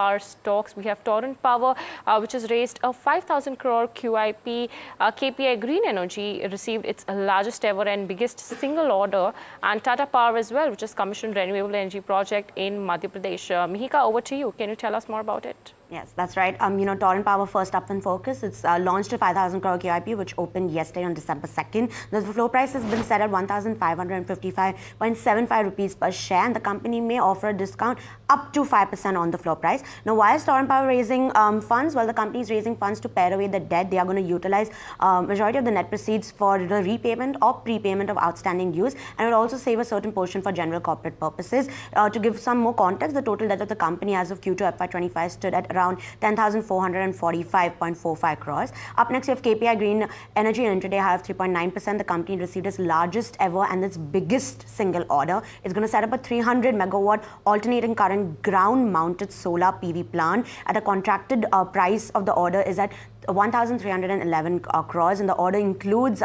our stocks. We have Torrent Power, which has raised a 5,000 crore QIP. KPI Green Energy received its largest ever and biggest single order, and Tata Power as well, which has commissioned renewable energy project in Madhya Pradesh. Mihika, over to you. Can you tell us more about it? Yes, that's right. Torrent Power first up in focus. It's launched a 5,000 crore QIP, which opened yesterday on December 2nd. The floor price has been set at 1,555.75 rupees per share, and the company may offer a discount up to 5% on the floor price. Now, why is Torrent Power raising funds? Well, the company is raising funds to pare away the debt. They are going to utilize majority of the net proceeds for the repayment or prepayment of outstanding dues, and will also save a certain portion for general corporate purposes. To give some more context, the total debt of the company as of Q2 FY25 stood at around 10,445.45 crores. Up next, we have KPI Green Energy and intraday high of 3.9%. The company received its largest ever and its biggest single order. It's going to set up a 300 megawatt alternating current ground mounted solar PV plant at a contracted price of the order is at 1,311 crores, and the order includes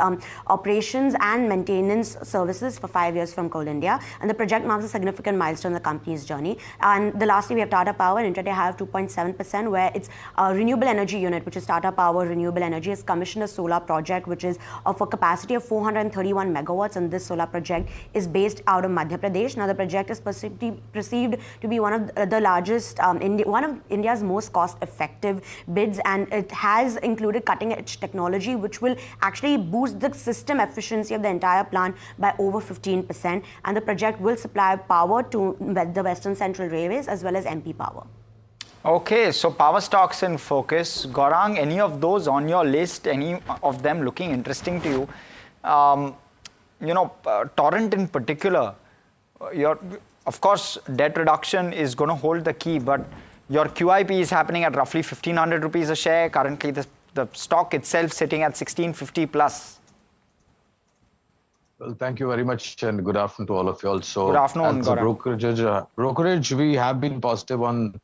operations and maintenance services for 5 years from Coal India, and the project marks a significant milestone in the company's journey. And lastly, we have Tata Power, an intraday high of 2.7%, where its renewable energy unit, which is Tata Power Renewable Energy, has commissioned a solar project which is of a capacity of 431 megawatts, and this solar project is based out of Madhya Pradesh. Now, the project is perceived to be one of the largest, one of India's most cost-effective bids, and it has included cutting-edge technology which will actually boost the system efficiency of the entire plant by over 15%, and the project will supply power to the Western Central Railways as well as MP Power. Okay, so power stocks in focus. Gaurang, any of those on your list, any of them looking interesting to you? Torrent in particular, of course, debt reduction is going to hold the key, but your QIP is happening at roughly 1,500 rupees a share. Currently, the stock itself sitting at 1,650 plus. Well, thank you very much, and good afternoon to all of you all. So, good afternoon, as a brokerage, we have been positive on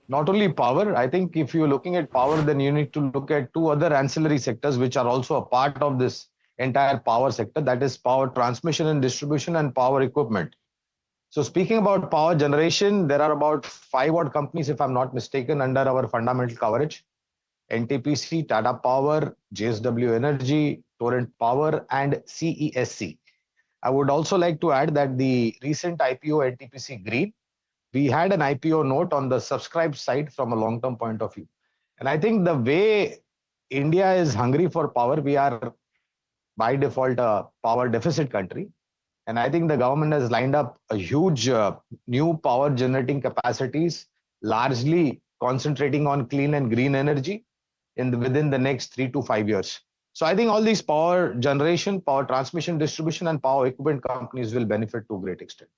not only power. I think if you're looking at power, then you need to look at two other ancillary sectors which are also a part of this entire power sector. That is power transmission and distribution and power equipment. So speaking about power generation, there are about 5 odd companies, if I'm not mistaken, under our fundamental coverage. NTPC, Tata Power, JSW Energy, Torrent Power, and CESC. I would also like to add that the recent IPO NTPC Green, we had an IPO note on the subscribed side from a long-term point of view. And I think the way India is hungry for power, we are by default a power deficit country. And I think the government has lined up a huge new power generating capacities, largely concentrating on clean and green energy within the next 3 to 5 years. So I think all these power generation, power transmission, distribution, and power equipment companies will benefit to a great extent.